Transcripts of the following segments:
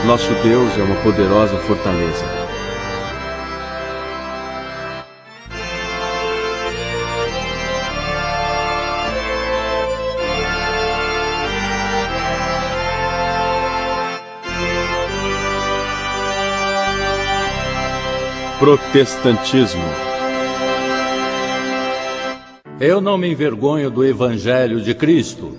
Nosso Deus é uma poderosa fortaleza. Protestantismo. Eu não me envergonho do Evangelho de Cristo,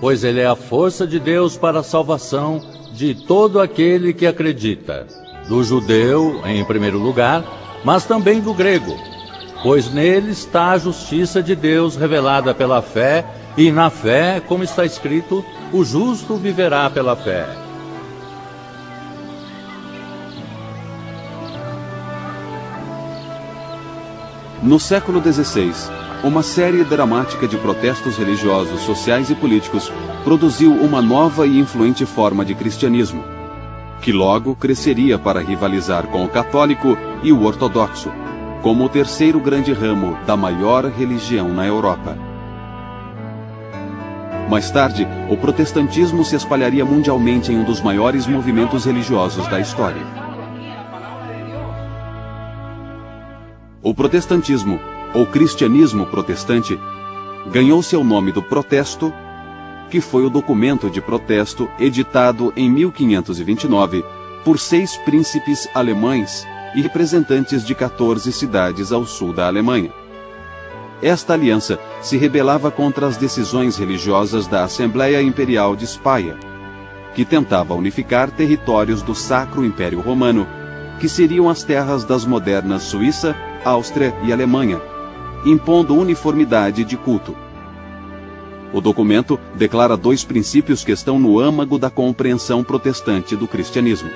pois ele é a força de Deus para a salvação de todo aquele que acredita, do judeu, em primeiro lugar, mas também do grego, pois nele está a justiça de Deus revelada pela fé, e na fé, como está escrito, o justo viverá pela fé. No século XVI, uma série dramática de protestos religiosos, sociais e políticos produziu uma nova e influente forma de cristianismo, que logo cresceria para rivalizar com o católico e o ortodoxo, como o terceiro grande ramo da maior religião na Europa. Mais tarde, o protestantismo se espalharia mundialmente em um dos maiores movimentos religiosos da história. O protestantismo, ou cristianismo protestante, ganhou seu nome do protesto, que foi o documento de protesto editado em 1529 por 6 príncipes alemães e representantes de 14 cidades ao sul da Alemanha. Esta aliança se rebelava contra as decisões religiosas da Assembleia Imperial de Speyer, que tentava unificar territórios do Sacro Império Romano, que seriam as terras das modernas Suíça, Áustria e Alemanha, impondo uniformidade de culto. O documento declara 2 princípios que estão no âmago da compreensão protestante do cristianismo.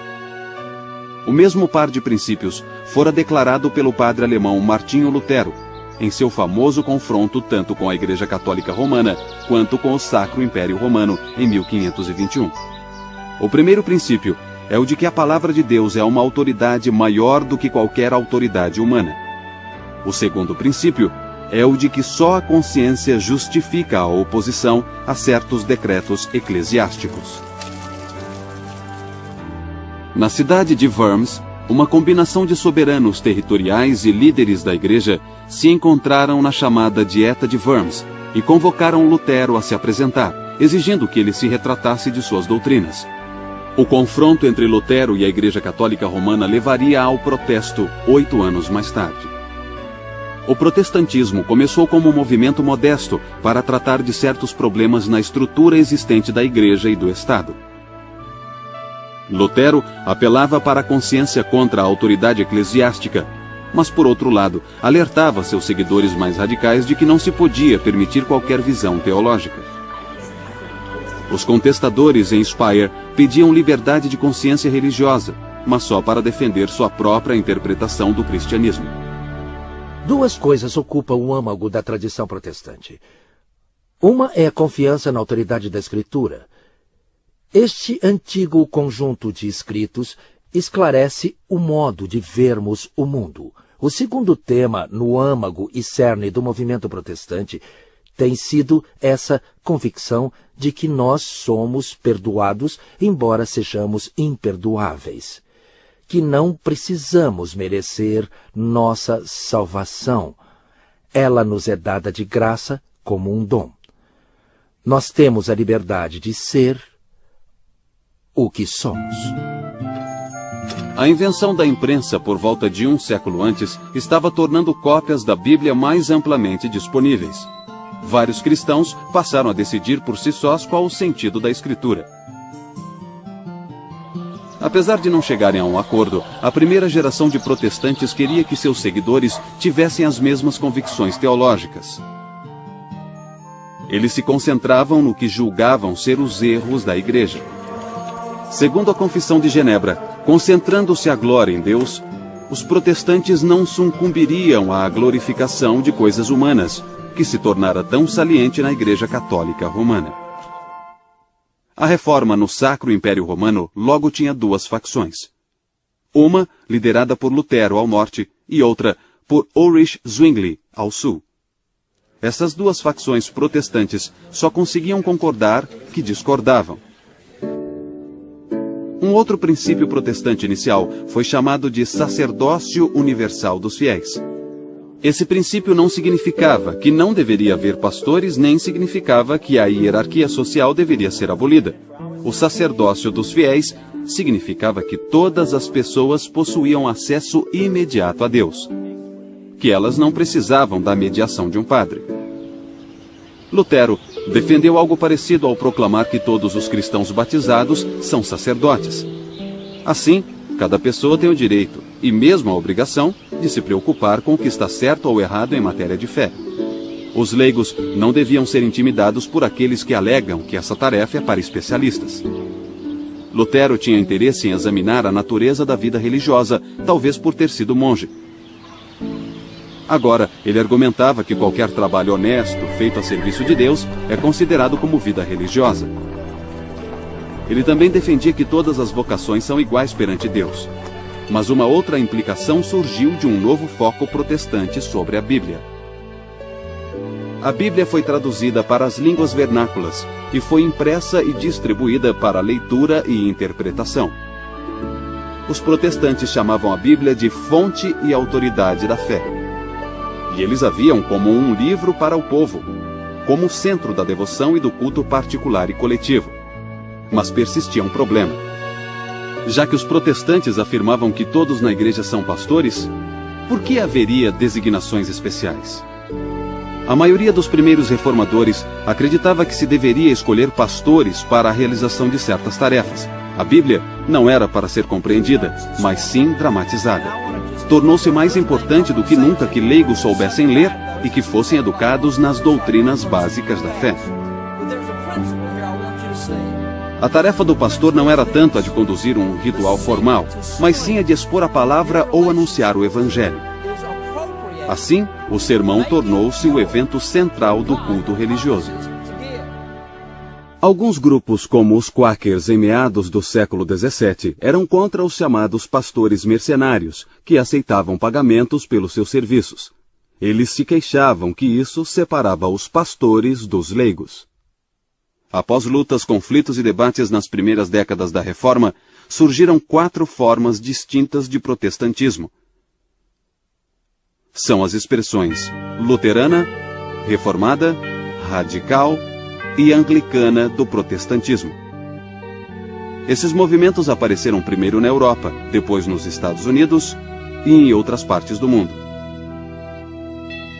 O mesmo par de princípios fora declarado pelo padre alemão Martinho Lutero, em seu famoso confronto tanto com a Igreja Católica Romana quanto com o Sacro Império Romano em 1521. O primeiro princípio é o de que a palavra de Deus é uma autoridade maior do que qualquer autoridade humana. O segundo princípio é o de que só a consciência justifica a oposição a certos decretos eclesiásticos. Na cidade de Worms, uma combinação de soberanos territoriais e líderes da igreja se encontraram na chamada Dieta de Worms e convocaram Lutero a se apresentar, exigindo que ele se retratasse de suas doutrinas. O confronto entre Lutero e a Igreja Católica Romana levaria ao protesto 8 anos mais tarde. O protestantismo começou como um movimento modesto para tratar de certos problemas na estrutura existente da Igreja e do Estado. Lutero apelava para a consciência contra a autoridade eclesiástica, mas, por outro lado, alertava seus seguidores mais radicais de que não se podia permitir qualquer visão teológica. Os contestadores em Speyer pediam liberdade de consciência religiosa, mas só para defender sua própria interpretação do cristianismo. 2 coisas ocupam o âmago da tradição protestante. Uma é a confiança na autoridade da Escritura. Este antigo conjunto de escritos esclarece o modo de vermos o mundo. O segundo tema no âmago e cerne do movimento protestante tem sido essa convicção de que nós somos perdoados, embora sejamos imperdoáveis. Que não precisamos merecer nossa salvação. Ela nos é dada de graça como um dom. Nós temos a liberdade de ser o que somos. A invenção da imprensa por volta de 1 século antes estava tornando cópias da Bíblia mais amplamente disponíveis. Vários cristãos passaram a decidir por si sós qual o sentido da Escritura. Apesar de não chegarem a um acordo, a primeira geração de protestantes queria que seus seguidores tivessem as mesmas convicções teológicas. Eles se concentravam no que julgavam ser os erros da Igreja. Segundo a Confissão de Genebra, concentrando-se a glória em Deus, os protestantes não sucumbiriam à glorificação de coisas humanas, que se tornara tão saliente na Igreja Católica Romana. A reforma no Sacro Império Romano logo tinha 2 facções. Uma liderada por Lutero ao norte e outra por Ulrich Zwingli ao sul. essas duas facções protestantes só conseguiam concordar que discordavam. Um outro princípio protestante inicial foi chamado de sacerdócio universal dos fiéis. Esse princípio não significava que não deveria haver pastores, nem significava que a hierarquia social deveria ser abolida. O sacerdócio dos fiéis significava que todas as pessoas possuíam acesso imediato a Deus, que elas não precisavam da mediação de um padre. Lutero defendeu algo parecido ao proclamar que todos os cristãos batizados são sacerdotes. Assim, cada pessoa tem o direito, e mesmo a obrigação, de se preocupar com o que está certo ou errado em matéria de fé. Os leigos não deviam ser intimidados por aqueles que alegam que essa tarefa é para especialistas. Lutero tinha interesse em examinar a natureza da vida religiosa, talvez por ter sido monge. Agora, ele argumentava que qualquer trabalho honesto, feito a serviço de Deus, é considerado como vida religiosa. Ele também defendia que todas as vocações são iguais perante Deus. Mas uma outra implicação surgiu de um novo foco protestante sobre a Bíblia. A Bíblia foi traduzida para as línguas vernáculas e foi impressa e distribuída para leitura e interpretação. Os protestantes chamavam a Bíblia de fonte e autoridade da fé. E eles a viam como um livro para o povo, como centro da devoção e do culto particular e coletivo. Mas persistia um problema. Já que os protestantes afirmavam que todos na igreja são pastores, por que haveria designações especiais? A maioria dos primeiros reformadores acreditava que se deveria escolher pastores para a realização de certas tarefas. A Bíblia não era para ser compreendida, mas sim dramatizada. Tornou-se mais importante do que nunca que leigos soubessem ler e que fossem educados nas doutrinas básicas da fé. A tarefa do pastor não era tanto a de conduzir um ritual formal, mas sim a de expor a palavra ou anunciar o evangelho. Assim, o sermão tornou-se o evento central do culto religioso. Alguns grupos, como os Quakers em meados do século XVII, eram contra os chamados pastores mercenários, que aceitavam pagamentos pelos seus serviços. Eles se queixavam que isso separava os pastores dos leigos. Após lutas, conflitos e debates nas primeiras décadas da Reforma, surgiram 4 formas distintas de protestantismo. São as expressões luterana, reformada, radical e anglicana do protestantismo. Esses movimentos apareceram primeiro na Europa, depois nos Estados Unidos e em outras partes do mundo.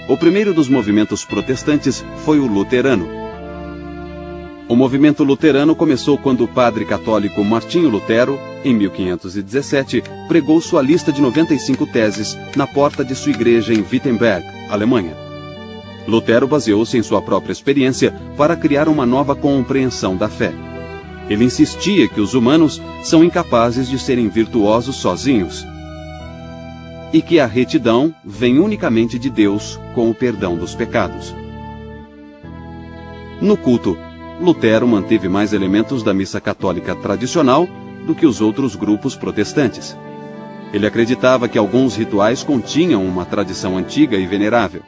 O primeiro dos movimentos protestantes foi o luterano. O movimento luterano começou quando o padre católico Martinho Lutero, em 1517, pregou sua lista de 95 teses na porta de sua igreja em Wittenberg, Alemanha. Lutero baseou-se em sua própria experiência para criar uma nova compreensão da fé. Ele insistia que os humanos são incapazes de serem virtuosos sozinhos e que a retidão vem unicamente de Deus com o perdão dos pecados. No culto, Lutero manteve mais elementos da missa católica tradicional do que os outros grupos protestantes. Ele acreditava que alguns rituais continham uma tradição antiga e venerável.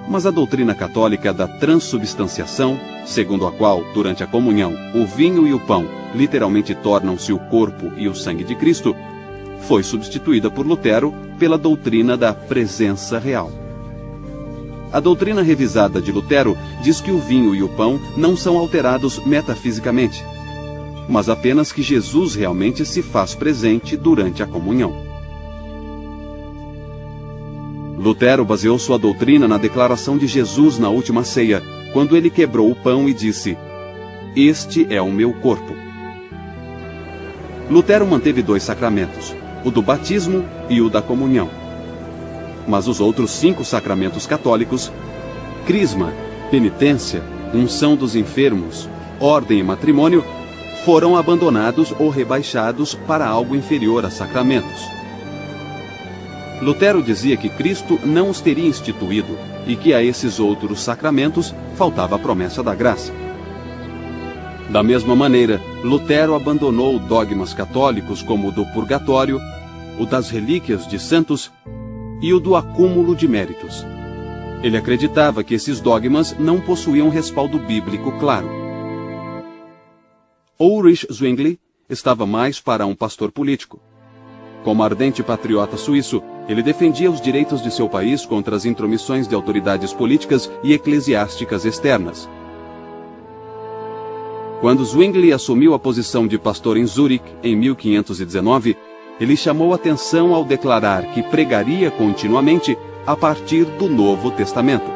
Mas a doutrina católica da transubstanciação, segundo a qual, durante a comunhão, o vinho e o pão literalmente tornam-se o corpo e o sangue de Cristo, foi substituída por Lutero pela doutrina da presença real. A doutrina revisada de Lutero diz que o vinho e o pão não são alterados metafisicamente, mas apenas que Jesus realmente se faz presente durante a comunhão. Lutero baseou sua doutrina na declaração de Jesus na última ceia, quando ele quebrou o pão e disse: "Este é o meu corpo." Lutero manteve 2 sacramentos, o do batismo e o da comunhão. Mas os outros 5 sacramentos católicos, crisma, penitência, unção dos enfermos, ordem e matrimônio, foram abandonados ou rebaixados para algo inferior a sacramentos. Lutero dizia que Cristo não os teria instituído e que a esses outros sacramentos faltava a promessa da graça. Da mesma maneira, Lutero abandonou dogmas católicos como o do purgatório, o das relíquias de santos e o do acúmulo de méritos. Ele acreditava que esses dogmas não possuíam respaldo bíblico claro. Ulrich Zwingli estava mais para um pastor político. Como ardente patriota suíço, ele defendia os direitos de seu país contra as intromissões de autoridades políticas e eclesiásticas externas. Quando Zwingli assumiu a posição de pastor em Zurique, em 1519, ele chamou atenção ao declarar que pregaria continuamente a partir do Novo Testamento.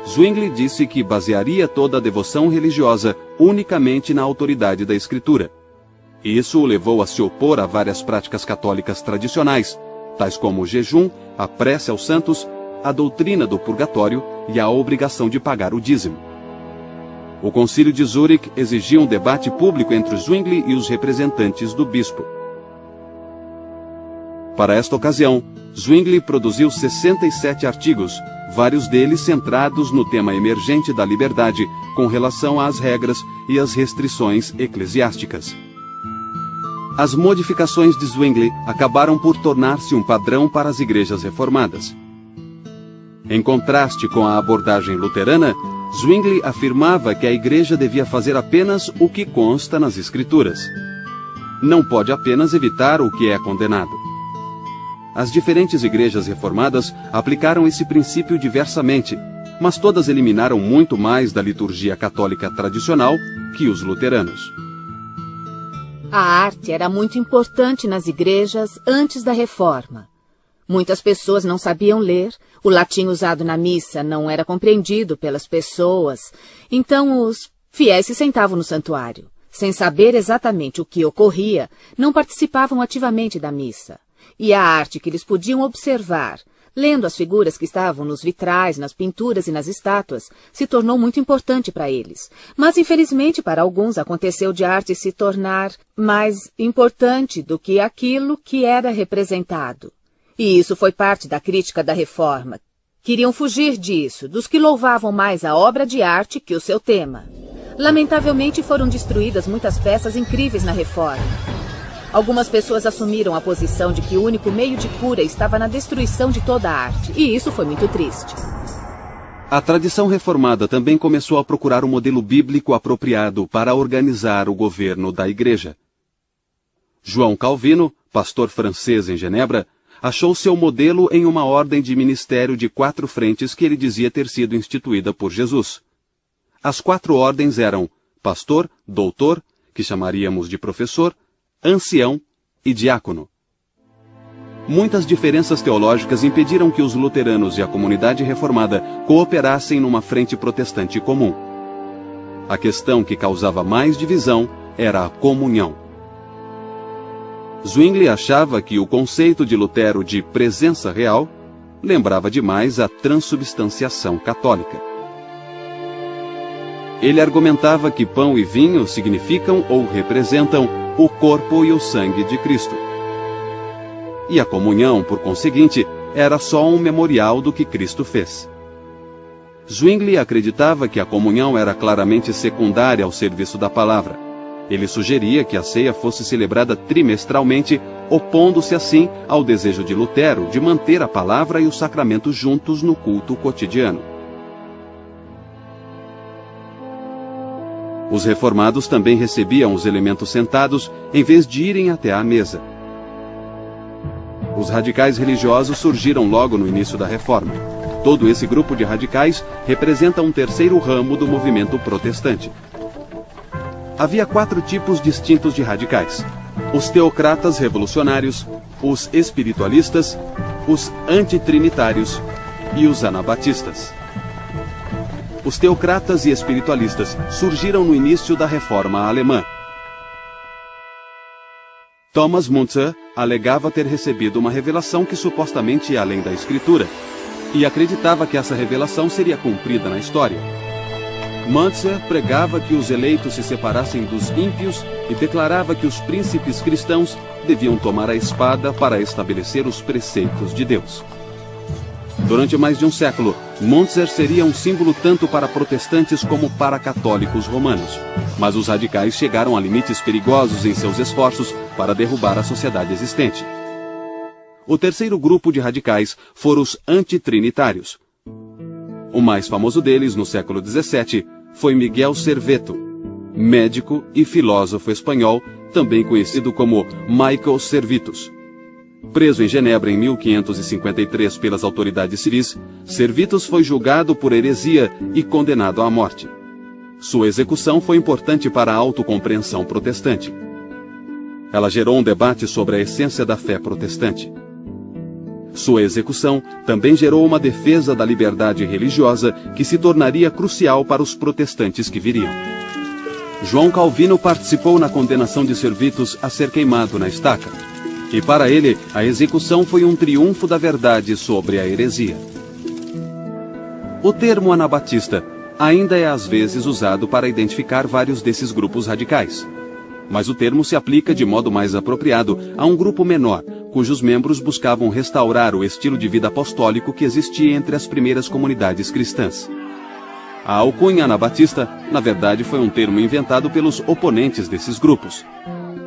Zwingli disse que basearia toda a devoção religiosa unicamente na autoridade da Escritura. Isso o levou a se opor a várias práticas católicas tradicionais, tais como o jejum, a prece aos santos, a doutrina do purgatório e a obrigação de pagar o dízimo. O Concílio de Zurique exigia um debate público entre Zwingli e os representantes do bispo. Para esta ocasião, Zwingli produziu 67 artigos, vários deles centrados no tema emergente da liberdade com relação às regras e às restrições eclesiásticas. As modificações de Zwingli acabaram por tornar-se um padrão para as igrejas reformadas. Em contraste com a abordagem luterana, Zwingli afirmava que a igreja devia fazer apenas o que consta nas Escrituras. Não pode apenas evitar o que é condenado. As diferentes igrejas reformadas aplicaram esse princípio diversamente, mas todas eliminaram muito mais da liturgia católica tradicional que os luteranos. A arte era muito importante nas igrejas antes da Reforma. Muitas pessoas não sabiam ler, o latim usado na missa não era compreendido pelas pessoas, então os fiéis se sentavam no santuário. Sem saber exatamente o que ocorria, não participavam ativamente da missa. E a arte que eles podiam observar, lendo as figuras que estavam nos vitrais, nas pinturas e nas estátuas, se tornou muito importante para eles. Mas, infelizmente, para alguns aconteceu de a arte se tornar mais importante do que aquilo que era representado. E isso foi parte da crítica da Reforma. Queriam fugir disso, dos que louvavam mais a obra de arte que o seu tema. Lamentavelmente, foram destruídas muitas peças incríveis na Reforma. Algumas pessoas assumiram a posição de que o único meio de cura estava na destruição de toda a arte, e isso foi muito triste. A tradição reformada também começou a procurar um modelo bíblico apropriado para organizar o governo da Igreja. João Calvino, pastor francês em Genebra, achou seu modelo em uma ordem de ministério de 4 frentes que ele dizia ter sido instituída por Jesus. As 4 ordens eram pastor, doutor, que chamaríamos de professor, ancião e diácono. Muitas diferenças teológicas impediram que os luteranos e a comunidade reformada cooperassem numa frente protestante comum. A questão que causava mais divisão era a comunhão. Zwingli achava que o conceito de Lutero de presença real lembrava demais a transubstanciação católica. Ele argumentava que pão e vinho significam ou representam o corpo e o sangue de Cristo. E a comunhão, por conseguinte, era só um memorial do que Cristo fez. Zwingli acreditava que a comunhão era claramente secundária ao serviço da palavra. Ele sugeria que a ceia fosse celebrada trimestralmente, opondo-se assim ao desejo de Lutero de manter a palavra e o sacramento juntos no culto cotidiano. Os reformados também recebiam os elementos sentados em vez de irem até à mesa. Os radicais religiosos surgiram logo no início da Reforma. Todo esse grupo de radicais representa um terceiro ramo do movimento protestante. Havia 4 tipos distintos de radicais: os teocratas revolucionários, os espiritualistas, os antitrinitários e os anabatistas. Os teocratas e espiritualistas surgiram no início da Reforma alemã. Thomas Müntzer alegava ter recebido uma revelação que supostamente ia além da Escritura, e acreditava que essa revelação seria cumprida na história. Müntzer pregava que os eleitos se separassem dos ímpios e declarava que os príncipes cristãos deviam tomar a espada para estabelecer os preceitos de Deus. Durante mais de um século, Müntzer seria um símbolo tanto para protestantes como para católicos romanos. Mas os radicais chegaram a limites perigosos em seus esforços para derrubar a sociedade existente. O terceiro grupo de radicais foram os antitrinitários. O mais famoso deles, no século XVII, foi Miguel Serveto, médico e filósofo espanhol, também conhecido como Michael Servetus. Preso em Genebra em 1553 pelas autoridades civis, Servetus foi julgado por heresia e condenado à morte. Sua execução foi importante para a autocompreensão protestante. Ela gerou um debate sobre a essência da fé protestante. Sua execução também gerou uma defesa da liberdade religiosa que se tornaria crucial para os protestantes que viriam. João Calvino participou na condenação de Servetus a ser queimado na estaca. E para ele, a execução foi um triunfo da verdade sobre a heresia. O termo anabatista ainda é às vezes usado para identificar vários desses grupos radicais. Mas o termo se aplica de modo mais apropriado a um grupo menor, cujos membros buscavam restaurar o estilo de vida apostólico que existia entre as primeiras comunidades cristãs. A alcunha anabatista, na verdade, foi um termo inventado pelos oponentes desses grupos.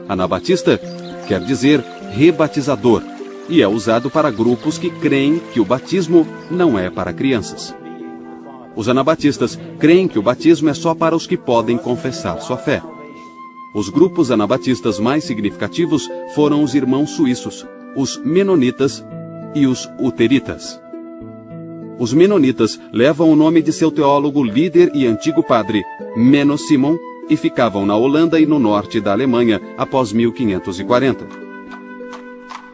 Anabatista quer dizer rebatizador, e é usado para grupos que creem que o batismo não é para crianças. Os anabatistas creem que o batismo é só para os que podem confessar sua fé. Os grupos anabatistas mais significativos foram os irmãos suíços, os menonitas e os uteritas. Os menonitas levam o nome de seu teólogo líder e antigo padre, Menno Simon, e ficavam na Holanda e no norte da Alemanha após 1540.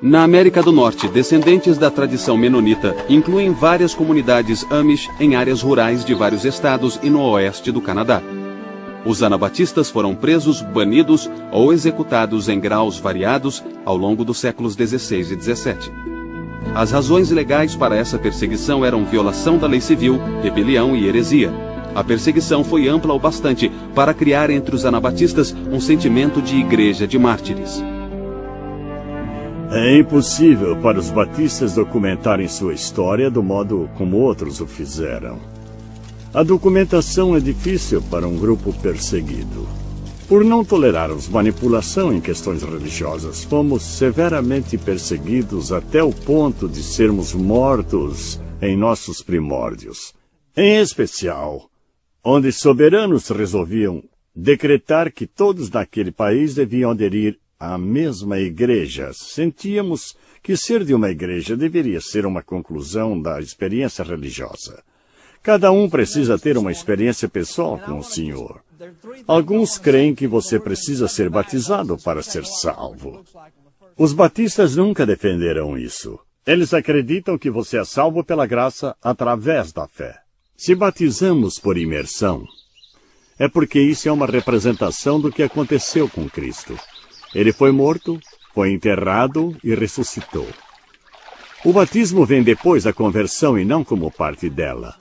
Na América do Norte, descendentes da tradição menonita incluem várias comunidades Amish em áreas rurais de vários estados e no oeste do Canadá. Os anabatistas foram presos, banidos ou executados em graus variados ao longo dos séculos XVI e XVII. As razões legais para essa perseguição eram violação da lei civil, rebelião e heresia. A perseguição foi ampla o bastante para criar entre os anabatistas um sentimento de igreja de mártires. É impossível para os batistas documentarem sua história do modo como outros o fizeram. A documentação é difícil para um grupo perseguido. Por não tolerarmos manipulação em questões religiosas, fomos severamente perseguidos até o ponto de sermos mortos em nossos primórdios. Em especial, onde soberanos resolviam decretar que todos naquele país deviam aderir à mesma igreja. Sentíamos que ser de uma igreja deveria ser uma conclusão da experiência religiosa. Cada um precisa ter uma experiência pessoal com o Senhor. Alguns creem que você precisa ser batizado para ser salvo. Os batistas nunca defenderam isso. Eles acreditam que você é salvo pela graça através da fé. Se batizamos por imersão, é porque isso é uma representação do que aconteceu com Cristo. Ele foi morto, foi enterrado e ressuscitou. O batismo vem depois da conversão e não como parte dela.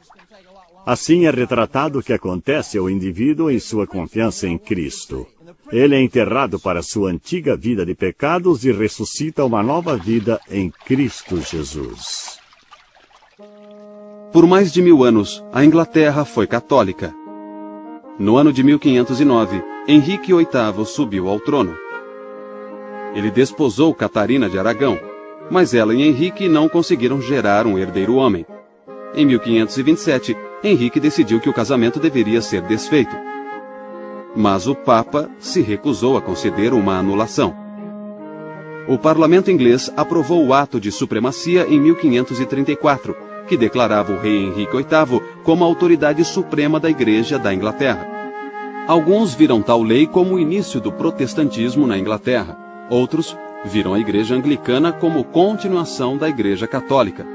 Assim é retratado o que acontece ao indivíduo em sua confiança em Cristo. Ele é enterrado para sua antiga vida de pecados e ressuscita uma nova vida em Cristo Jesus. Por mais de 1000 anos, a Inglaterra foi católica. No ano de 1509, Henrique VIII subiu ao trono. Ele desposou Catarina de Aragão, mas ela e Henrique não conseguiram gerar um herdeiro homem. Em 1527, Henrique decidiu que o casamento deveria ser desfeito. Mas o Papa se recusou a conceder uma anulação. O parlamento inglês aprovou o ato de supremacia em 1534, que declarava o rei Henrique VIII como a autoridade suprema da Igreja da Inglaterra. Alguns viram tal lei como o início do protestantismo na Inglaterra. Outros viram a Igreja Anglicana como continuação da Igreja Católica.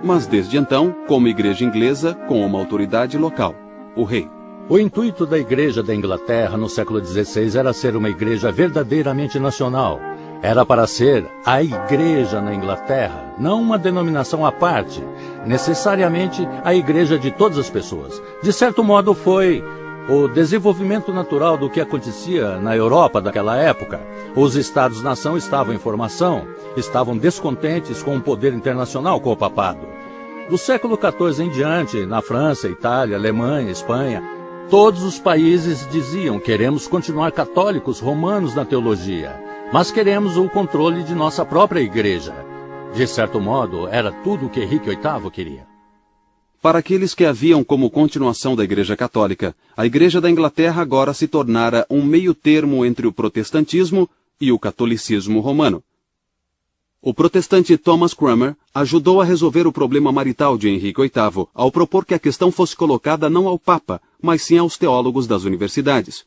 Mas desde então, como Igreja Inglesa, com uma autoridade local, o rei. O intuito da Igreja da Inglaterra no século XVI era ser uma igreja verdadeiramente nacional. Era para ser a Igreja na Inglaterra, não uma denominação à parte, necessariamente a Igreja de todas as pessoas. De certo modo, foi o desenvolvimento natural do que acontecia na Europa daquela época. Os Estados-nação estavam em formação, estavam descontentes com o poder internacional com o papado. Do século XIV em diante, na França, Itália, Alemanha, Espanha, todos os países diziam: queremos continuar católicos romanos na teologia, mas queremos o controle de nossa própria igreja. De certo modo, era tudo o que Henrique VIII queria. Para aqueles que a viam como continuação da Igreja Católica, a Igreja da Inglaterra agora se tornara um meio-termo entre o protestantismo e o catolicismo romano. O protestante Thomas Cranmer ajudou a resolver o problema marital de Henrique VIII ao propor que a questão fosse colocada não ao Papa, mas sim aos teólogos das universidades.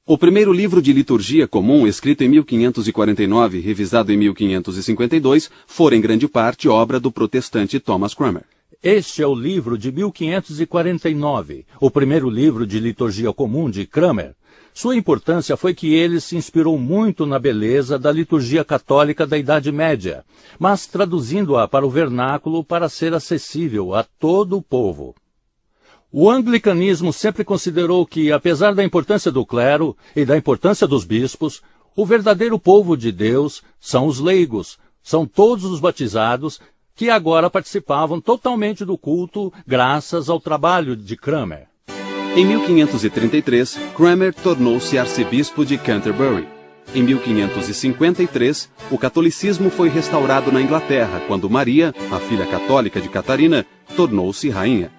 O primeiro livro de liturgia comum, escrito em 1549 e revisado em 1552, fora em grande parte obra do protestante Thomas Cranmer. Este é o livro de 1549, o primeiro livro de liturgia comum de Cranmer. Sua importância foi que ele se inspirou muito na beleza da liturgia católica da Idade Média, mas traduzindo-a para o vernáculo para ser acessível a todo o povo. O anglicanismo sempre considerou que, apesar da importância do clero e da importância dos bispos, o verdadeiro povo de Deus são os leigos, são todos os batizados que agora participavam totalmente do culto graças ao trabalho de Cranmer. Em 1533, Cranmer tornou-se arcebispo de Canterbury. Em 1553, o catolicismo foi restaurado na Inglaterra, quando Maria, a filha católica de Catarina, tornou-se rainha.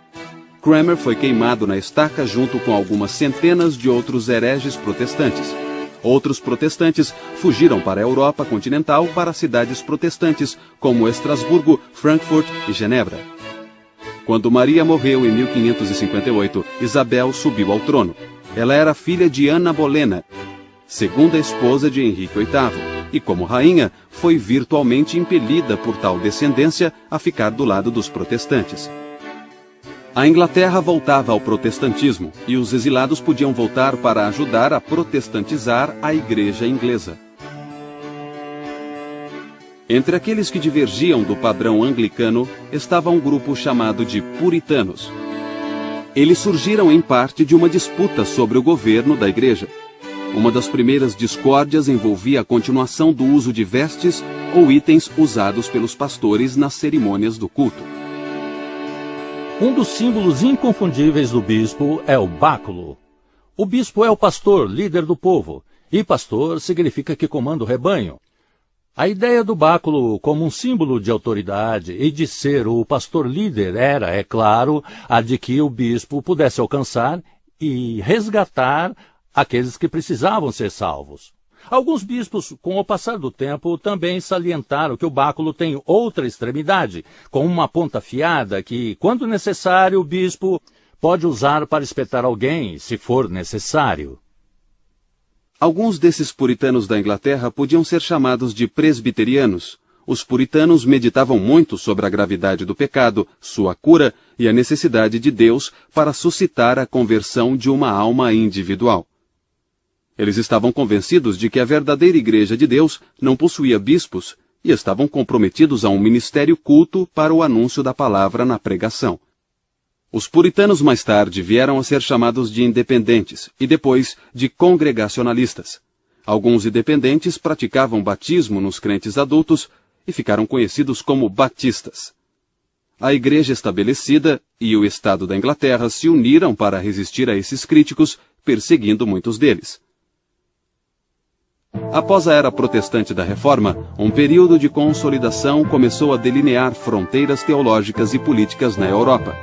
Cranmer foi queimado na estaca junto com algumas centenas de outros hereges protestantes. Outros protestantes fugiram para a Europa continental para cidades protestantes, como Estrasburgo, Frankfurt e Genebra. Quando Maria morreu em 1558, Isabel subiu ao trono. Ela era filha de Ana Bolena, segunda esposa de Henrique VIII, e como rainha, foi virtualmente impelida por tal descendência a ficar do lado dos protestantes. A Inglaterra voltava ao protestantismo, e os exilados podiam voltar para ajudar a protestantizar a Igreja inglesa. Entre aqueles que divergiam do padrão anglicano estava um grupo chamado de puritanos. Eles surgiram em parte de uma disputa sobre o governo da Igreja. Uma das primeiras discórdias envolvia a continuação do uso de vestes ou itens usados pelos pastores nas cerimônias do culto. Um dos símbolos inconfundíveis do bispo é o báculo. O bispo é o pastor, líder do povo, e pastor significa que comanda o rebanho. A ideia do báculo como um símbolo de autoridade e de ser o pastor líder era, é claro, a de que o bispo pudesse alcançar e resgatar aqueles que precisavam ser salvos. Alguns bispos, com o passar do tempo, também salientaram que o báculo tem outra extremidade, com uma ponta afiada que, quando necessário, o bispo pode usar para espetar alguém, se for necessário. Alguns desses puritanos da Inglaterra podiam ser chamados de presbiterianos. Os puritanos meditavam muito sobre a gravidade do pecado, sua cura e a necessidade de Deus para suscitar a conversão de uma alma individual. Eles estavam convencidos de que a verdadeira Igreja de Deus não possuía bispos e estavam comprometidos a um ministério culto para o anúncio da palavra na pregação. Os puritanos mais tarde vieram a ser chamados de independentes e depois de congregacionalistas. Alguns independentes praticavam batismo nos crentes adultos e ficaram conhecidos como batistas. A Igreja estabelecida e o Estado da Inglaterra se uniram para resistir a esses críticos, perseguindo muitos deles. Após a era protestante da Reforma, um período de consolidação começou a delinear fronteiras teológicas e políticas na Europa.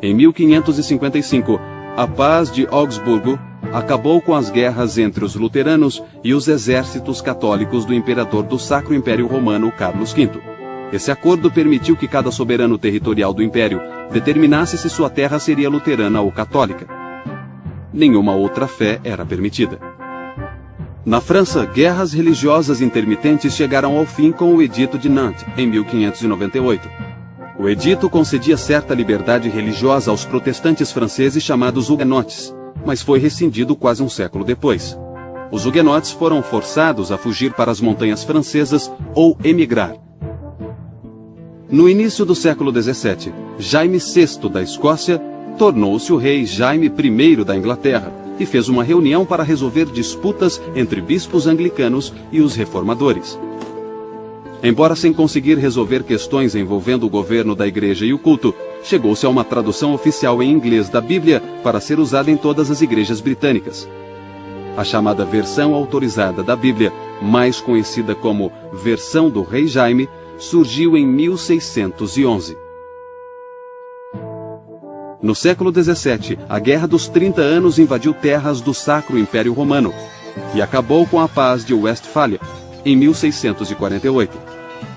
Em 1555, a Paz de Augsburgo acabou com as guerras entre os luteranos e os exércitos católicos do imperador do Sacro Império Romano, Carlos V. Esse acordo permitiu que cada soberano territorial do império determinasse se sua terra seria luterana ou católica. Nenhuma outra fé era permitida. Na França, guerras religiosas intermitentes chegaram ao fim com o Edito de Nantes, em 1598. O edito concedia certa liberdade religiosa aos protestantes franceses chamados huguenotes, mas foi rescindido quase um século depois. Os huguenotes foram forçados a fugir para as montanhas francesas ou emigrar. No início do século XVII, Jaime VI da Escócia tornou-se o rei Jaime I da Inglaterra e fez uma reunião para resolver disputas entre bispos anglicanos e os reformadores. Embora sem conseguir resolver questões envolvendo o governo da Igreja e o culto, chegou-se a uma tradução oficial em inglês da Bíblia para ser usada em todas as igrejas britânicas. A chamada versão autorizada da Bíblia, mais conhecida como Versão do Rei Jaime, surgiu em 1611. No século XVII, a Guerra dos 30 Anos invadiu terras do Sacro Império Romano e acabou com a Paz de Westfália, em 1648.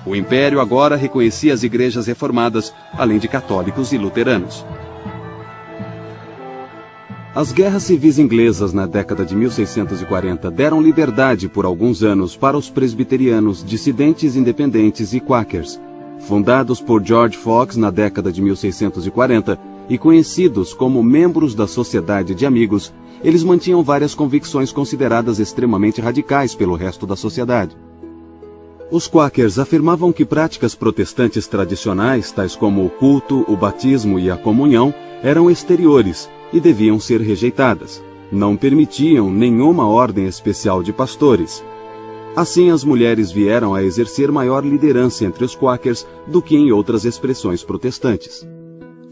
O Império agora reconhecia as igrejas reformadas, além de católicos e luteranos. As guerras civis inglesas na década de 1640 deram liberdade por alguns anos para os presbiterianos, dissidentes independentes e quakers. Fundados por George Fox na década de 1640 e conhecidos como membros da Sociedade de Amigos, eles mantinham várias convicções consideradas extremamente radicais pelo resto da sociedade. Os quakers afirmavam que práticas protestantes tradicionais, tais como o culto, o batismo e a comunhão, eram exteriores e deviam ser rejeitadas. Não permitiam nenhuma ordem especial de pastores. Assim, as mulheres vieram a exercer maior liderança entre os quakers do que em outras expressões protestantes.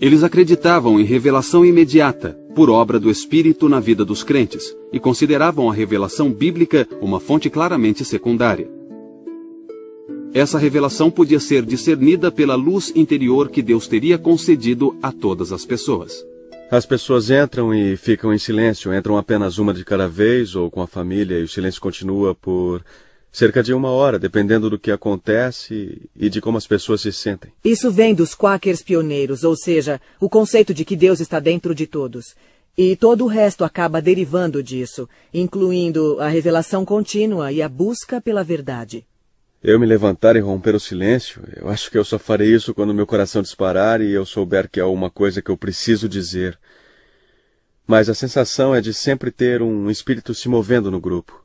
Eles acreditavam em revelação imediata, por obra do Espírito na vida dos crentes, e consideravam a revelação bíblica uma fonte claramente secundária. Essa revelação podia ser discernida pela luz interior que Deus teria concedido a todas as pessoas. As pessoas entram e ficam em silêncio, entram apenas uma de cada vez ou com a família, e o silêncio continua por cerca de 1 hora, dependendo do que acontece e de como as pessoas se sentem. Isso vem dos quakers pioneiros, ou seja, o conceito de que Deus está dentro de todos. E todo o resto acaba derivando disso, incluindo a revelação contínua e a busca pela verdade. Eu me levantar e romper o silêncio, eu acho que eu só farei isso quando meu coração disparar e eu souber que há uma coisa que eu preciso dizer. Mas a sensação é de sempre ter um espírito se movendo no grupo.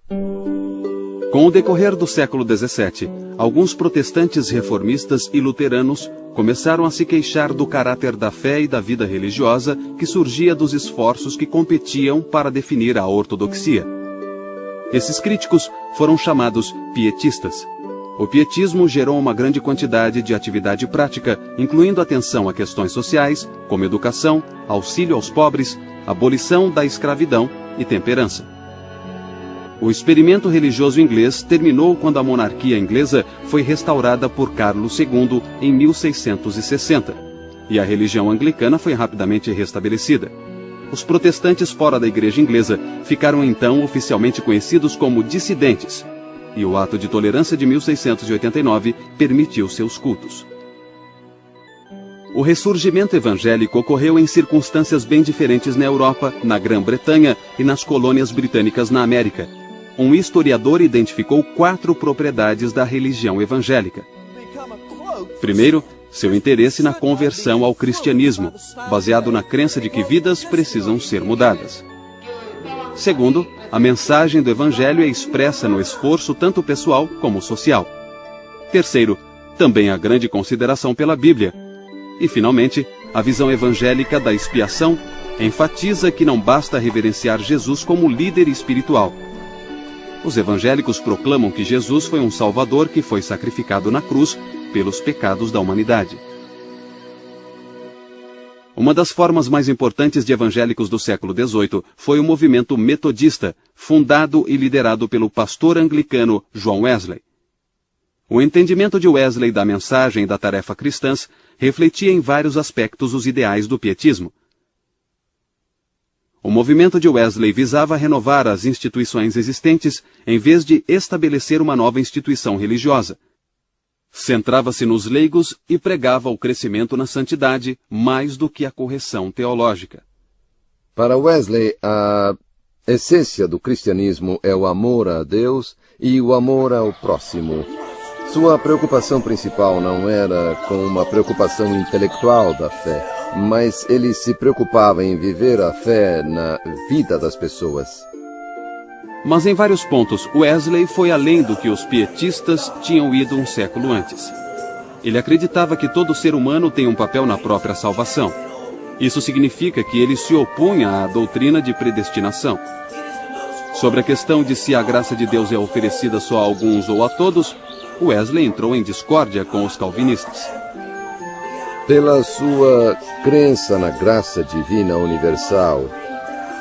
Com o decorrer do século XVII, alguns protestantes reformistas e luteranos começaram a se queixar do caráter da fé e da vida religiosa que surgia dos esforços que competiam para definir a ortodoxia. Esses críticos foram chamados pietistas. O pietismo gerou uma grande quantidade de atividade prática, incluindo atenção a questões sociais, como educação, auxílio aos pobres, abolição da escravidão e temperança. O experimento religioso inglês terminou quando a monarquia inglesa foi restaurada por Carlos II em 1660, e a religião anglicana foi rapidamente restabelecida. Os protestantes fora da igreja inglesa ficaram então oficialmente conhecidos como dissidentes, e o Ato de Tolerância de 1689 permitiu seus cultos. O ressurgimento evangélico ocorreu em circunstâncias bem diferentes na Europa, na Grã-Bretanha e nas colônias britânicas na América. Um historiador identificou 4 propriedades da religião evangélica. Primeiro, seu interesse na conversão ao cristianismo, baseado na crença de que vidas precisam ser mudadas. Segundo, a mensagem do evangelho é expressa no esforço tanto pessoal como social. Terceiro, também a grande consideração pela Bíblia. E, finalmente, a visão evangélica da expiação enfatiza que não basta reverenciar Jesus como líder espiritual. Os evangélicos proclamam que Jesus foi um Salvador que foi sacrificado na cruz pelos pecados da humanidade. Uma das formas mais importantes de evangélicos do século XVIII foi o movimento metodista, fundado e liderado pelo pastor anglicano John Wesley. O entendimento de Wesley da mensagem e da tarefa cristãs refletia em vários aspectos os ideais do pietismo. O movimento de Wesley visava renovar as instituições existentes em vez de estabelecer uma nova instituição religiosa. Centrava-se nos leigos e pregava o crescimento na santidade mais do que a correção teológica. Para Wesley, a essência do cristianismo é o amor a Deus e o amor ao próximo. Sua preocupação principal não era com uma preocupação intelectual da fé, mas ele se preocupava em viver a fé na vida das pessoas. Mas em vários pontos, Wesley foi além do que os pietistas tinham ido um século antes. Ele acreditava que todo ser humano tem um papel na própria salvação. Isso significa que ele se opunha à doutrina de predestinação. Sobre a questão de se a graça de Deus é oferecida só a alguns ou a todos, Wesley entrou em discórdia com os calvinistas. Pela sua crença na graça divina universal,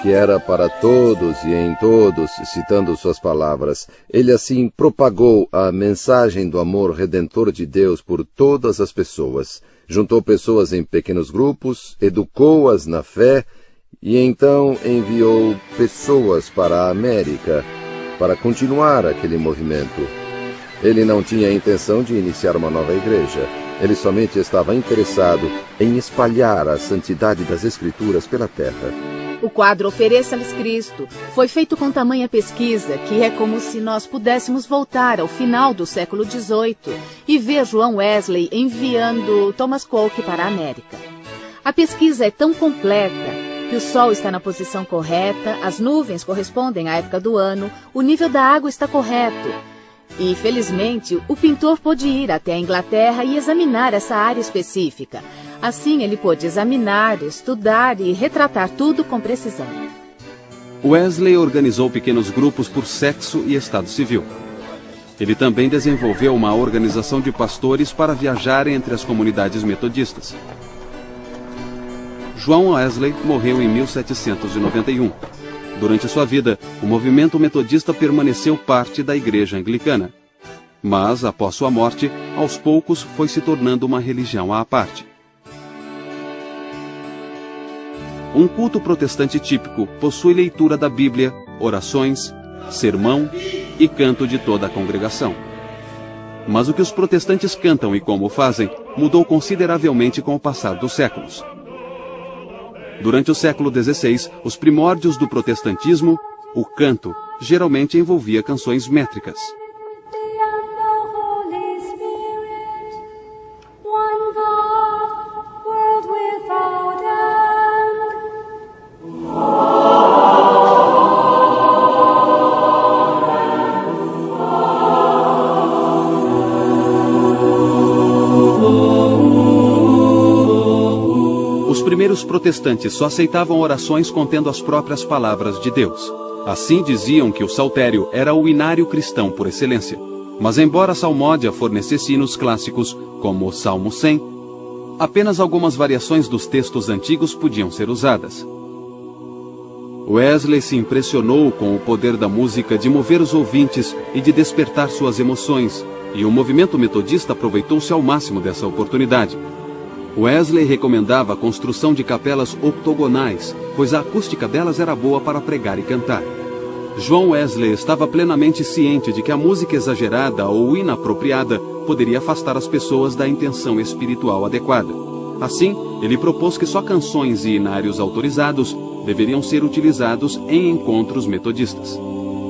que era para todos e em todos, citando suas palavras, ele assim propagou a mensagem do amor redentor de Deus por todas as pessoas, juntou pessoas em pequenos grupos, educou-as na fé e então enviou pessoas para a América para continuar aquele movimento. Ele não tinha a intenção de iniciar uma nova igreja. Ele somente estava interessado em espalhar a santidade das Escrituras pela terra. O quadro Ofereça-lhes Cristo foi feito com tamanha pesquisa que é como se nós pudéssemos voltar ao final do século XVIII e ver João Wesley enviando Thomas Coke para a América. A pesquisa é tão completa que o sol está na posição correta, as nuvens correspondem à época do ano, o nível da água está correto. E, felizmente, o pintor pôde ir até a Inglaterra e examinar essa área específica. Assim, ele pôde examinar, estudar e retratar tudo com precisão. Wesley organizou pequenos grupos por sexo e estado civil. Ele também desenvolveu uma organização de pastores para viajar entre as comunidades metodistas. João Wesley morreu em 1791. Durante sua vida, o movimento metodista permaneceu parte da Igreja Anglicana. Mas, após sua morte, aos poucos foi se tornando uma religião à parte. Um culto protestante típico possui leitura da Bíblia, orações, sermão e canto de toda a congregação. Mas o que os protestantes cantam e como o fazem mudou consideravelmente com o passar dos séculos. Durante o século XVI, os primórdios do protestantismo, o canto geralmente envolvia canções métricas. Os protestantes só aceitavam orações contendo as próprias palavras de Deus. Assim diziam que o saltério era o inário cristão por excelência. Mas embora a salmódia fornecesse hinos clássicos, como o Salmo 100, apenas algumas variações dos textos antigos podiam ser usadas. Wesley se impressionou com o poder da música de mover os ouvintes e de despertar suas emoções, e o movimento metodista aproveitou-se ao máximo dessa oportunidade. Wesley recomendava a construção de capelas octogonais, pois a acústica delas era boa para pregar e cantar. João Wesley estava plenamente ciente de que a música exagerada ou inapropriada poderia afastar as pessoas da intenção espiritual adequada. Assim, ele propôs que só canções e hinários autorizados deveriam ser utilizados em encontros metodistas.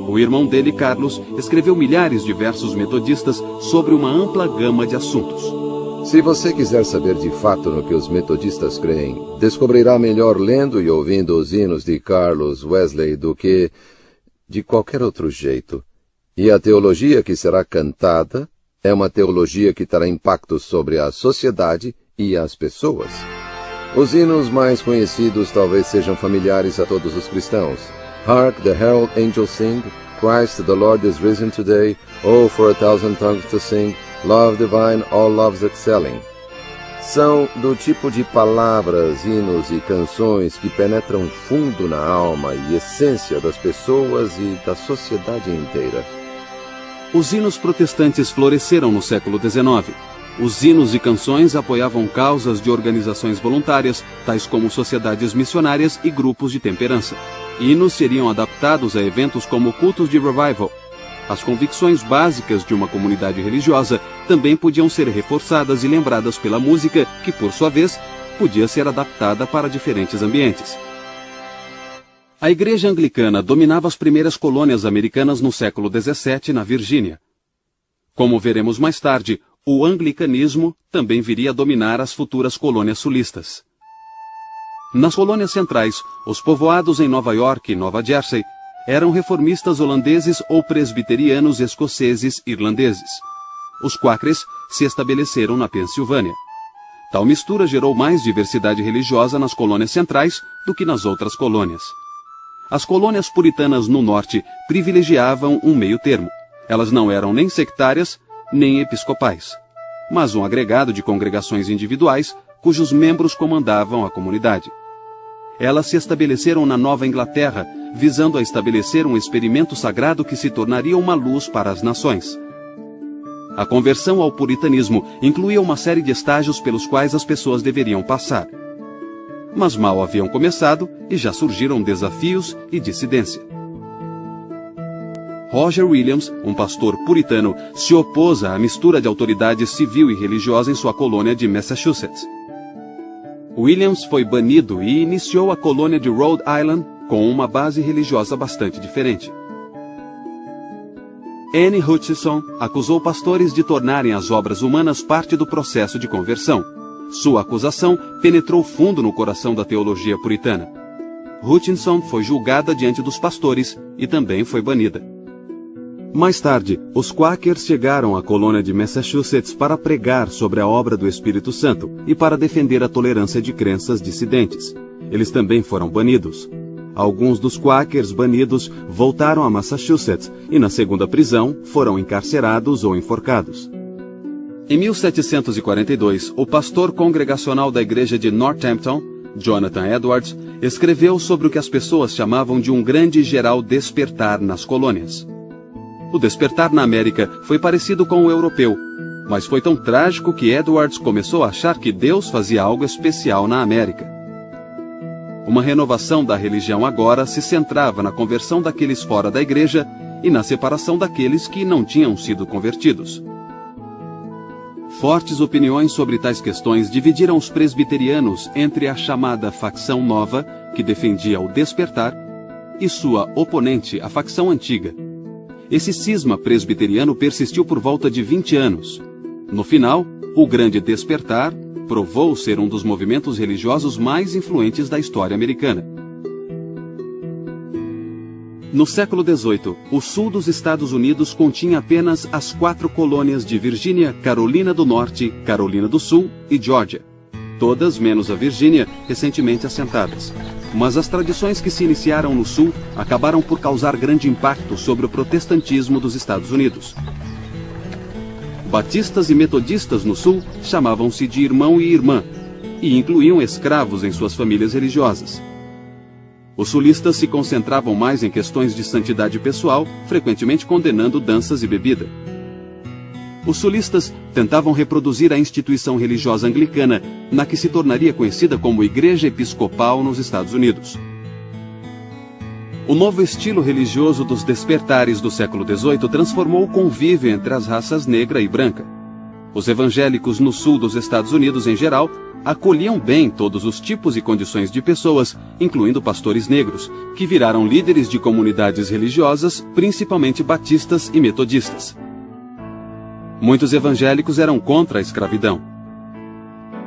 O irmão dele, Carlos, escreveu milhares de versos metodistas sobre uma ampla gama de assuntos. Se você quiser saber de fato no que os metodistas creem, descobrirá melhor lendo e ouvindo os hinos de Carlos Wesley do que de qualquer outro jeito. E a teologia que será cantada é uma teologia que terá impacto sobre a sociedade e as pessoas. Os hinos mais conhecidos talvez sejam familiares a todos os cristãos. Hark the herald angels sing, Christ the Lord is risen today, oh for a thousand tongues to sing, Love divine, all loves excelling. São do tipo de palavras, hinos e canções que penetram fundo na alma e essência das pessoas e da sociedade inteira. Os hinos protestantes floresceram no século XIX. Os hinos e canções apoiavam causas de organizações voluntárias, tais como sociedades missionárias e grupos de temperança. Hinos seriam adaptados a eventos como cultos de revival. As convicções básicas de uma comunidade religiosa também podiam ser reforçadas e lembradas pela música, que, por sua vez, podia ser adaptada para diferentes ambientes. A Igreja Anglicana dominava as primeiras colônias americanas no século XVII, na Virgínia. Como veremos mais tarde, o anglicanismo também viria a dominar as futuras colônias sulistas. Nas colônias centrais, os povoados em Nova York e Nova Jersey eram reformistas holandeses ou presbiterianos escoceses irlandeses. Os Quakers se estabeleceram na Pensilvânia. Tal mistura gerou mais diversidade religiosa nas colônias centrais do que nas outras colônias. As colônias puritanas no norte privilegiavam um meio termo. Elas não eram nem sectárias, nem episcopais, mas um agregado de congregações individuais cujos membros comandavam a comunidade. elas se estabeleceram na Nova Inglaterra, visando a estabelecer um experimento sagrado que se tornaria uma luz para as nações. A conversão ao puritanismo incluía uma série de estágios pelos quais as pessoas deveriam passar. Mas mal haviam começado e já surgiram desafios e dissidência. Roger Williams, um pastor puritano, se opôs à mistura de autoridade civil e religiosa em sua colônia de Massachusetts. Williams foi banido e iniciou a colônia de Rhode Island com uma base religiosa bastante diferente. Anne Hutchinson acusou pastores de tornarem as obras humanas parte do processo de conversão. Sua acusação penetrou fundo no coração da teologia puritana. Hutchinson foi julgada diante dos pastores e também foi banida. Mais tarde, os Quakers chegaram à colônia de Massachusetts para pregar sobre a obra do Espírito Santo e para defender a tolerância de crenças dissidentes. Eles também foram banidos. Alguns dos Quakers banidos voltaram a Massachusetts e, na segunda prisão, foram encarcerados ou enforcados. Em 1742, o pastor congregacional da igreja de Northampton, Jonathan Edwards, escreveu sobre o que as pessoas chamavam de um grande e geral despertar nas colônias. O despertar na América foi parecido com o europeu, mas foi tão trágico que Edwards começou a achar que Deus fazia algo especial na América. Uma renovação da religião agora se centrava na conversão daqueles fora da igreja e na separação daqueles que não tinham sido convertidos. Fortes opiniões sobre tais questões dividiram os presbiterianos entre a chamada facção nova, que defendia o despertar, e sua oponente, a facção antiga. Esse cisma presbiteriano persistiu por volta de 20 anos. No final, o Grande Despertar provou ser um dos movimentos religiosos mais influentes da história americana. No século XVIII, o sul dos Estados Unidos continha apenas as 4 colônias de Virgínia, Carolina do Norte, Carolina do Sul e Geórgia, todas menos a Virgínia, recentemente assentadas. Mas as tradições que se iniciaram no sul acabaram por causar grande impacto sobre o protestantismo dos Estados Unidos. Batistas e metodistas no sul chamavam-se de irmão e irmã, e incluíam escravos em suas famílias religiosas. Os sulistas se concentravam mais em questões de santidade pessoal, frequentemente condenando danças e bebida. Os sulistas tentavam reproduzir a instituição religiosa anglicana, na que se tornaria conhecida como Igreja Episcopal nos Estados Unidos. O novo estilo religioso dos despertares do século XVIII transformou o convívio entre as raças negra e branca. Os evangélicos no sul dos Estados Unidos, em geral, acolhiam bem todos os tipos e condições de pessoas, incluindo pastores negros, que viraram líderes de comunidades religiosas, principalmente batistas e metodistas. Muitos evangélicos eram contra a escravidão.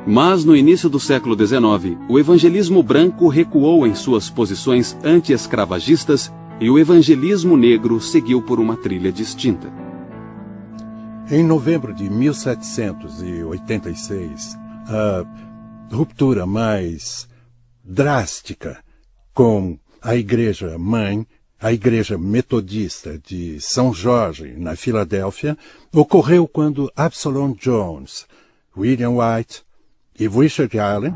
Mas no início do século XIX, o evangelismo branco recuou em suas posições anti-escravagistas e o evangelismo negro seguiu por uma trilha distinta. Em novembro de 1786, a ruptura mais drástica com a Igreja Mãe, a Igreja Metodista de São Jorge, na Filadélfia, ocorreu quando Absalom Jones, William White e Richard Allen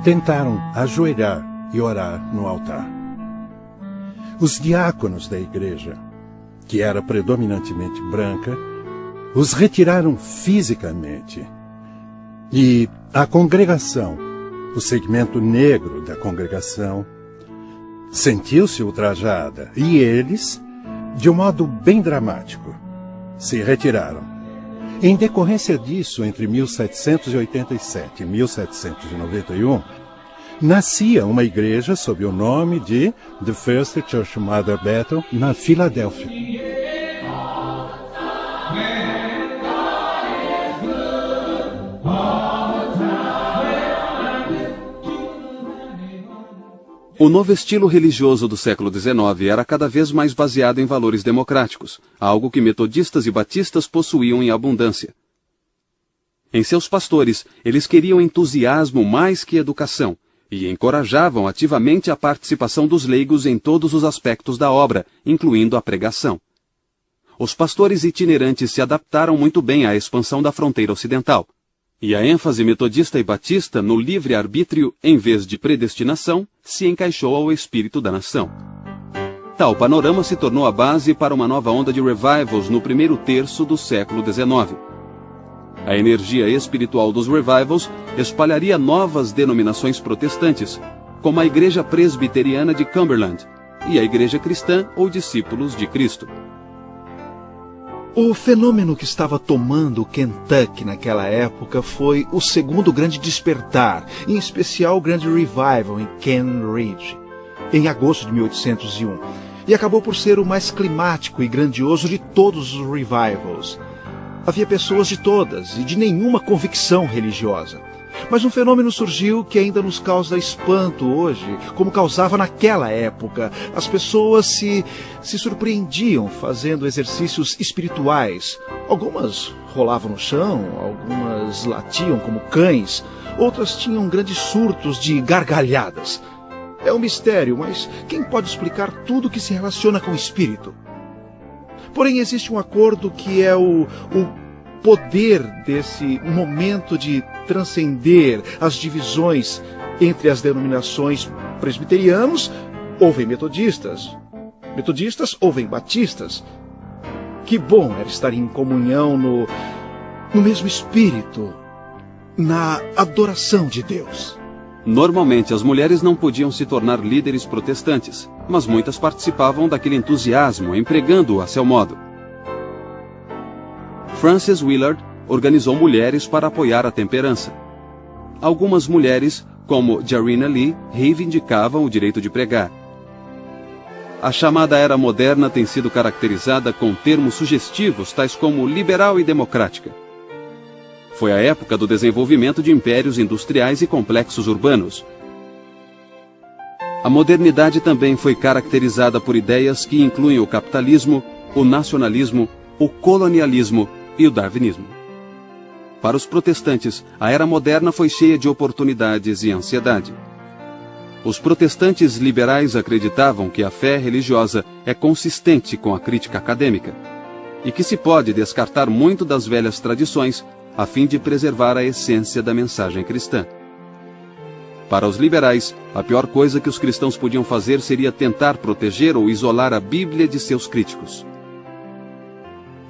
tentaram ajoelhar e orar no altar. Os diáconos da igreja, que era predominantemente branca, os retiraram fisicamente e a congregação, o segmento negro da congregação, sentiu-se ultrajada e eles, de um modo bem dramático, se retiraram. Em decorrência disso, entre 1787 e 1791, nascia uma igreja sob o nome de The First Church Mother Bethel, na Filadélfia. O novo estilo religioso do século XIX era cada vez mais baseado em valores democráticos, algo que metodistas e batistas possuíam em abundância. Em seus pastores, eles queriam entusiasmo mais que educação e encorajavam ativamente a participação dos leigos em todos os aspectos da obra, incluindo a pregação. Os pastores itinerantes se adaptaram muito bem à expansão da fronteira ocidental. E a ênfase metodista e batista no livre-arbítrio, em vez de predestinação, se encaixou ao espírito da nação. Tal panorama se tornou a base para uma nova onda de revivals no primeiro terço do século XIX. A energia espiritual dos revivals espalharia novas denominações protestantes, como a Igreja Presbiteriana de Cumberland e a Igreja Cristã ou Discípulos de Cristo. O fenômeno que estava tomando o Kentucky naquela época foi o segundo grande despertar, em especial o grande revival em Ken Ridge, em agosto de 1801, e acabou por ser o mais climático e grandioso de todos os revivals. Havia pessoas de todas e de nenhuma convicção religiosa. Mas um fenômeno surgiu que ainda nos causa espanto hoje, como causava naquela época. As pessoas se surpreendiam fazendo exercícios espirituais. Algumas rolavam no chão, algumas latiam como cães, outras tinham grandes surtos de gargalhadas. É um mistério, mas quem pode explicar tudo que se relaciona com o espírito? Porém, existe um acordo que é o poder desse momento de transcender as divisões entre as denominações. Presbiterianos ouvem metodistas, metodistas ouvem batistas. Que bom era estar em comunhão no mesmo espírito, na adoração de Deus. Normalmente as mulheres não podiam se tornar líderes protestantes, mas muitas participavam daquele entusiasmo, empregando-o a seu modo. Frances Willard organizou mulheres para apoiar a temperança. Algumas mulheres, como Jarina Lee, reivindicavam o direito de pregar. A chamada era moderna tem sido caracterizada com termos sugestivos tais como liberal e democrática. Foi a época do desenvolvimento de impérios industriais e complexos urbanos. A modernidade também foi caracterizada por ideias que incluem o capitalismo, o nacionalismo, o colonialismo e o darwinismo. Para os protestantes, a era moderna foi cheia de oportunidades e ansiedade. Os protestantes liberais acreditavam que a fé religiosa é consistente com a crítica acadêmica e que se pode descartar muito das velhas tradições a fim de preservar a essência da mensagem cristã. Para os liberais, a pior coisa que os cristãos podiam fazer seria tentar proteger ou isolar a Bíblia de seus críticos.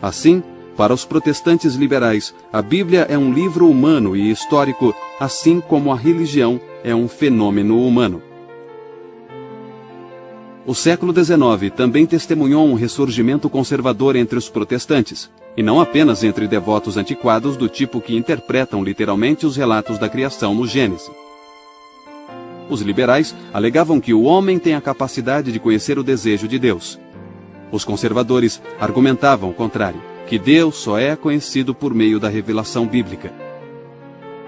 Assim, para os protestantes liberais, a Bíblia é um livro humano e histórico, assim como a religião é um fenômeno humano. O século XIX também testemunhou um ressurgimento conservador entre os protestantes, e não apenas entre devotos antiquados do tipo que interpretam literalmente os relatos da criação no Gênesis. Os liberais alegavam que o homem tem a capacidade de conhecer o desejo de Deus. Os conservadores argumentavam o contrário, que Deus só é conhecido por meio da revelação bíblica.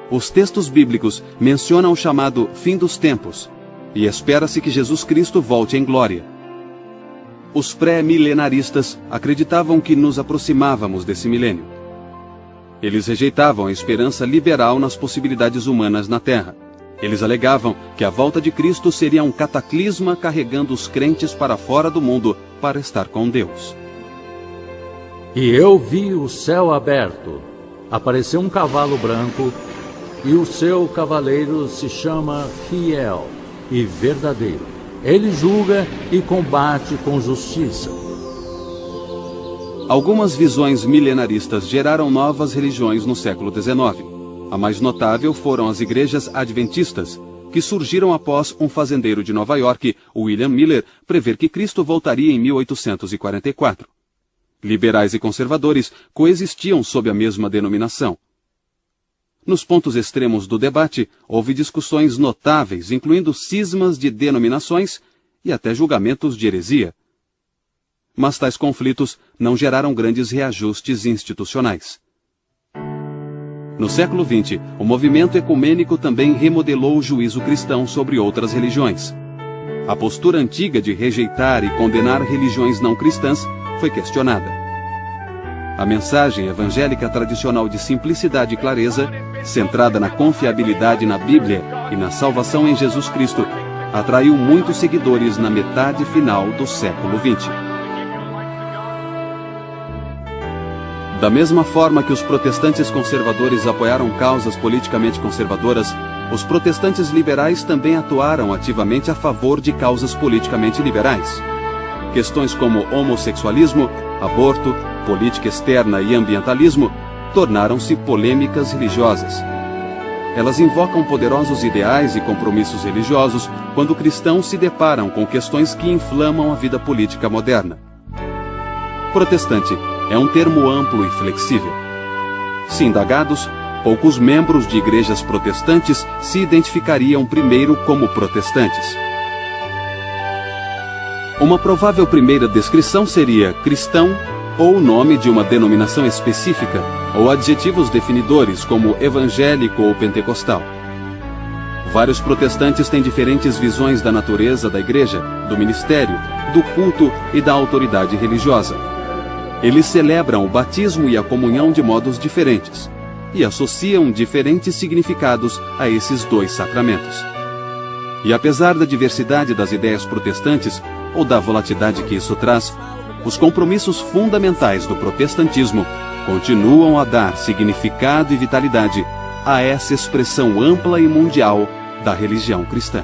Os textos bíblicos mencionam o chamado fim dos tempos, e espera-se que Jesus Cristo volte em glória. Os pré-milenaristas acreditavam que nos aproximávamos desse milênio. Eles rejeitavam a esperança liberal nas possibilidades humanas na Terra. Eles alegavam que a volta de Cristo seria um cataclisma carregando os crentes para fora do mundo para estar com Deus. E eu vi o céu aberto, apareceu um cavalo branco, e o seu cavaleiro se chama Fiel e Verdadeiro. Ele julga e combate com justiça. Algumas visões milenaristas geraram novas religiões no século XIX. A mais notável foram as igrejas adventistas, que surgiram após um fazendeiro de Nova York, William Miller, prever que Cristo voltaria em 1844. Liberais e conservadores coexistiam sob a mesma denominação. Nos pontos extremos do debate, houve discussões notáveis, incluindo cismas de denominações e até julgamentos de heresia. Mas tais conflitos não geraram grandes reajustes institucionais. No século XX, o movimento ecumênico também remodelou o juízo cristão sobre outras religiões. A postura antiga de rejeitar e condenar religiões não cristãs foi questionada. A mensagem evangélica tradicional de simplicidade e clareza, centrada na confiabilidade na Bíblia e na salvação em Jesus Cristo, atraiu muitos seguidores na metade final do século XX. Da mesma forma que os protestantes conservadores apoiaram causas politicamente conservadoras, os protestantes liberais também atuaram ativamente a favor de causas politicamente liberais. Questões como homossexualismo, aborto, política externa e ambientalismo tornaram-se polêmicas religiosas. Elas invocam poderosos ideais e compromissos religiosos quando cristãos se deparam com questões que inflamam a vida política moderna. Protestante é um termo amplo e flexível. Se indagados, poucos membros de igrejas protestantes se identificariam primeiro como protestantes. Uma provável primeira descrição seria cristão ou o nome de uma denominação específica, ou adjetivos definidores como evangélico ou pentecostal. Vários protestantes têm diferentes visões da natureza da igreja, do ministério, do culto e da autoridade religiosa. Eles celebram o batismo e a comunhão de modos diferentes e associam diferentes significados a esses dois sacramentos. E apesar da diversidade das ideias protestantes ou da volatilidade que isso traz, os compromissos fundamentais do protestantismo continuam a dar significado e vitalidade a essa expressão ampla e mundial da religião cristã.